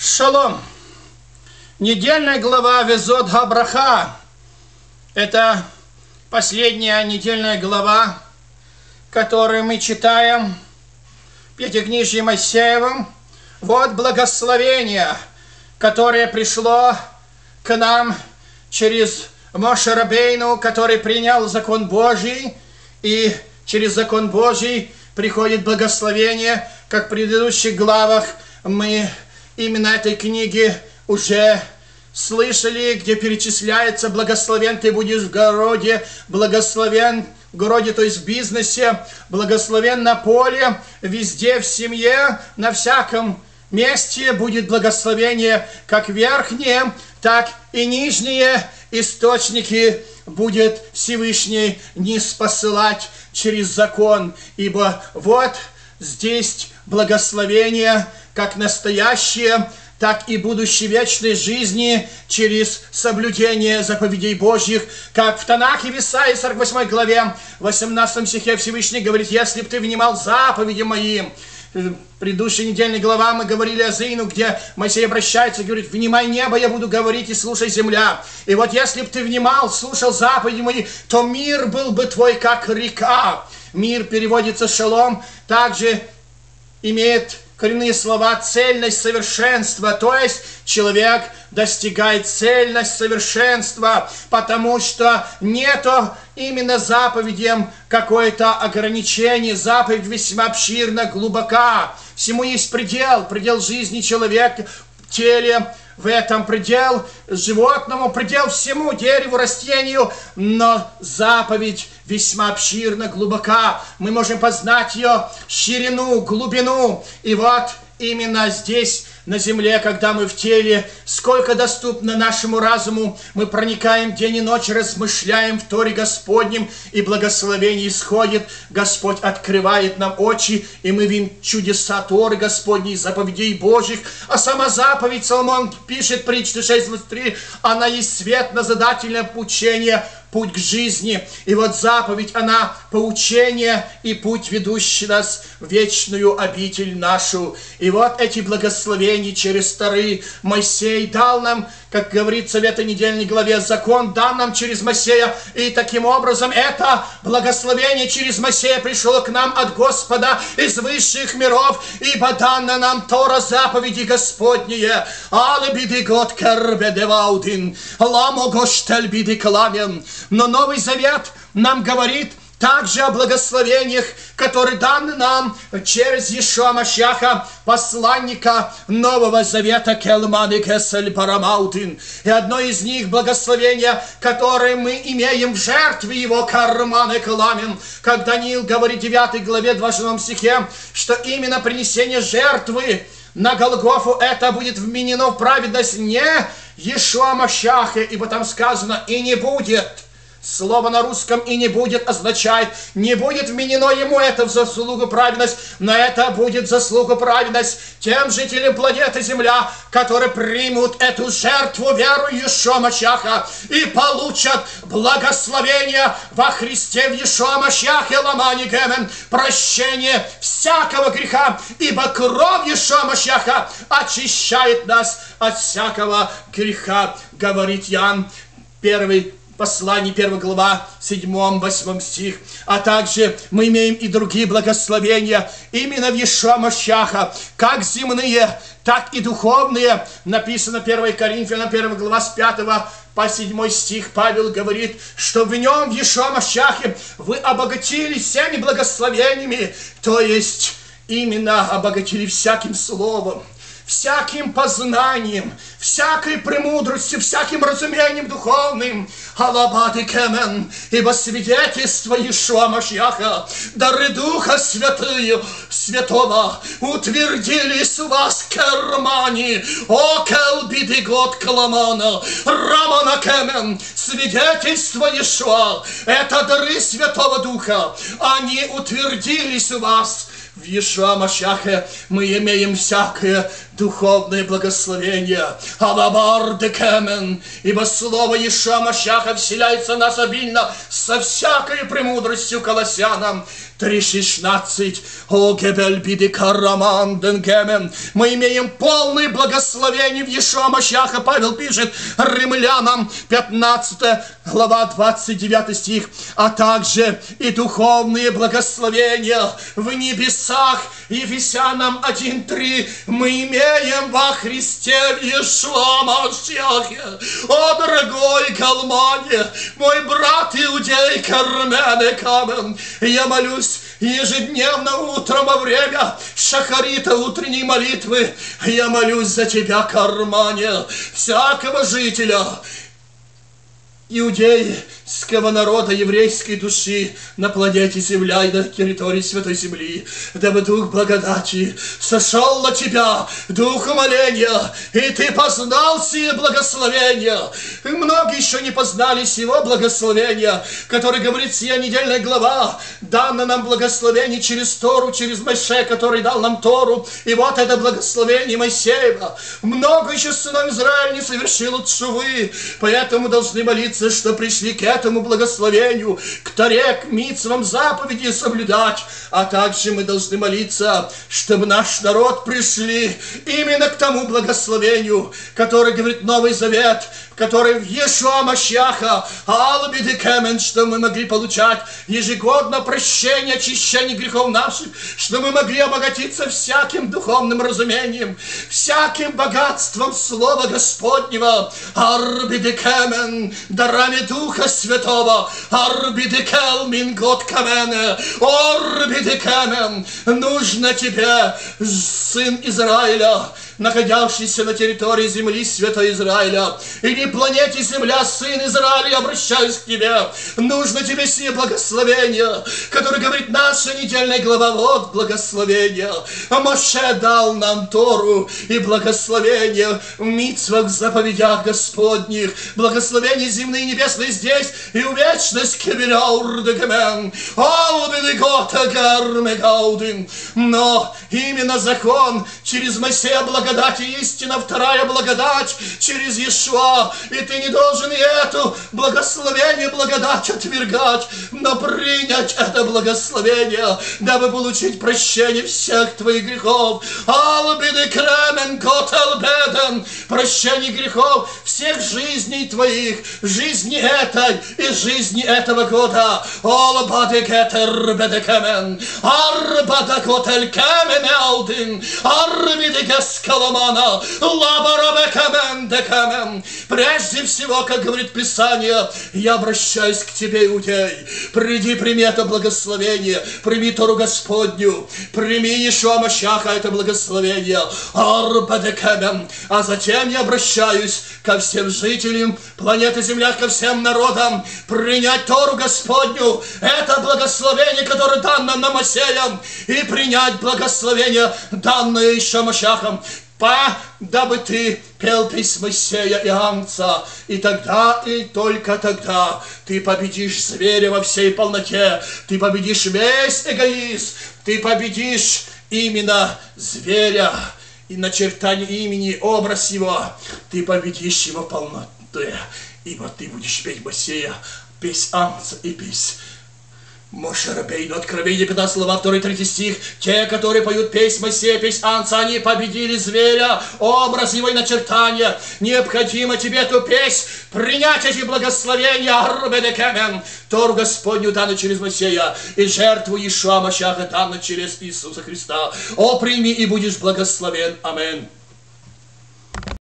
Шалом. Недельная глава Везот Габраха. Это последняя недельная глава, которую мы читаем в Пятикнижье Моисеевом. Вот благословение, которое пришло к нам через Моше Рабейну, который принял закон Божий, и через закон Божий приходит благословение, как в предыдущих главах мы именно этой книги уже слышали, где перечисляется: благословен ты будешь в городе, благословен в городе, то есть в бизнесе, благословен на поле, везде в семье, на всяком месте будет благословение, как верхние, так и нижние источники будет Всевышний низ посылать через закон, ибо вот здесь благословение, как настоящее, так и будущей вечной жизни через соблюдение заповедей Божьих, как в Танахе в Исаии 48 главе 18 стихе Всевышний говорит: если бы ты внимал заповедям моим. В предыдущей недельной глава мы говорили о Зейну, где Моисей обращается и говорит: внимай небо, я буду говорить, и слушай земля. И вот если бы ты внимал, слушал заповеди мои, то мир был бы твой, как река. Мир переводится шалом, также имеет коренные слова цельность, совершенство, то есть человек достигает цельность, совершенства, потому что нету именно заповедям какое-то ограничение, заповедь весьма обширна, глубока, всему есть предел, предел жизни человека в теле, в этом предел животному, предел всему, дереву, растению, но заповедь весьма обширна, глубока. Мы можем познать ее ширину, глубину. И вот именно здесь, на земле, когда мы в теле, сколько доступно нашему разуму, мы проникаем день и ночь, размышляем в Торе Господнем, и благословение исходит. Господь открывает нам очи, и мы видим чудеса Торы Господней, заповедей Божьих. А сама заповедь, Соломон пишет, притча 6:23, она есть свет, назидательное поучение, путь к жизни. И вот заповедь, она поучение и путь, ведущий нас в вечную обитель нашу. И вот эти благословения через Торы Моисей дал нам, как говорится в этой недельной главе, закон дан нам через Моисея. И таким образом это благословение через Моисея пришло к нам от Господа из высших миров, ибо дана нам Тора, заповеди Господние. Але биди год кербедеваудин, ламо гоштель биди кламен. Но Новый Завет нам говорит также о благословениях, которые даны нам через Иешуа Машиаха, посланника Нового Завета, Келман и Кесель Парамаутин. И одно из них благословение, которое мы имеем в жертве его, Карман и Кламен, как Даниил говорит в 9 главе 27 стихе, что именно принесение жертвы на Голгофу это будет вменено в праведность не Иешуа Машиаха, ибо там сказано: и не будет. Слово на русском «и не будет» означает: не будет вменено ему это в заслугу праведность, но это будет заслугу праведность тем жителям планеты Земля, которые примут эту жертву, веру Иешуа Машиаха, и получат благословение во Христе в Иешуа Машиахе, ламани гемен, прощение всякого греха, ибо кровь Иешуа Машиаха очищает нас от всякого греха, говорит Иоанн, Послание 1 глава, 7-8 стих. А также мы имеем и другие благословения именно в Иешуа Машиаха, как земные, так и духовные. Написано 1 Коринфянам 1 глава с 5 по 7 стих. Павел говорит, что в нем, в Иешуа Машиахе, вы обогатились всеми благословениями, то есть именно обогатили всяким словом, всяким познанием, всякой премудростью, всяким разумением духовным. Алабады кемен, ибо свидетельство Иешуа Машиаха, дары Духа Святого утвердились у вас, кермани, о келбидигот каламана, рамана кемен. Свидетельство Иешуа, это дары Святого Духа, они утвердились у вас, В Иешуа Машиахе мы имеем всякое духовное благословение. Алабар декемен. Ибо слово Иешуа Машиаха вселяется в нас обильно со всякой премудростью. Колоссянам 3:16. О гебель биди караман денгемен. Мы имеем полное благословение в Иешуа Машиаха. Павел пишет римлянам 15 глава 29 стих. А также и духовные благословения в небесах. Ефесянам 1:3. Мы имеем во Христе в Иешуа Машиахе. О, дорогой Калмане, мой брат иудей Кармене Камен, я молюсь ежедневно утром во время шахарита, утренней молитвы. Я молюсь за тебя, Кармане, всякого жителя иудейского народа, еврейской души на планете Земля и на территории Святой Земли, дабы Дух благодати сошел на тебя, Дух умоления, и ты познал сие благословение. И многие еще не познали сего благословения, который говорит сия недельная глава, дано нам благословение через Тору, через Моисея, который дал нам Тору, и вот это благословение Моисеева. Много еще сынов Израиля не совершило тшувы, поэтому должны молиться, что пришли к этому благословению, к Торе, к мицвам, заповеди соблюдать. А также мы должны молиться, чтобы наш народ пришли именно к тому благословению, который говорит Новый Завет, который в Иешуа Машиаха, Алабидекемен, что мы могли получать ежегодно прощение, очищение грехов наших, что мы могли обогатиться всяким духовным разумением, всяким богатством Слова Господнего, Арбидекемен, дарами Духа Святого, Арбидекел Мингот Камене, Орбидекемен, нужно тебе, сын Израиля, находящийся на территории земли Святой Израиля, и не планете Земля, сын Израиля, я обращаюсь к тебе. Нужно тебе сие благословение, которое говорит наша недельная глава. Вот благословение. А Моше дал нам Тору и благословение в мицвах, в заповедях Господних. Благословение земные и небесные здесь, и в вечность кебеляурдекемен. Но именно закон через Моисея благодать и истина, вторая благодать через Иешуа. И ты не должен и эту благословение, благодать отвергать, но принять это благословение, дабы получить прощение всех твоих грехов. Прощение грехов всех жизней твоих, жизни этой и жизни этого года. Прежде всего, как говорит Писание, я обращаюсь к тебе, иудей. Приди, прими это благословение, прими Тору Господню, прими Иешуа Машиаха, это благословение. А затем я обращаюсь ко всем жителям планеты Земля, ко всем народам, принять Тору Господню, это благословение, которое дано нам Моисеем, и принять благословение, данное Иешуа Машиахом, дабы ты пел песнь Моисея и Агнца, и тогда, и только тогда ты победишь зверя во всей полноте, ты победишь весь эгоизм, ты победишь именно зверя, и начертание имени, образ его, ты победишь его в полноте, ибо ты будешь петь Моисея, песнь Агнца и песнь Моше Рабейну. Откровение 15 глава 2-3 стих. Те, которые поют песнь Моисея, песнь Агнца, они победили зверя, образ его и начертания. Необходимо тебе эту песнь принять, эти благословения. Арбедекемен. Тору Господню данную через Моисея, и жертву Иешуа Машиаха данную через Иисуса Христа. О, прими и будешь благословен. Аминь.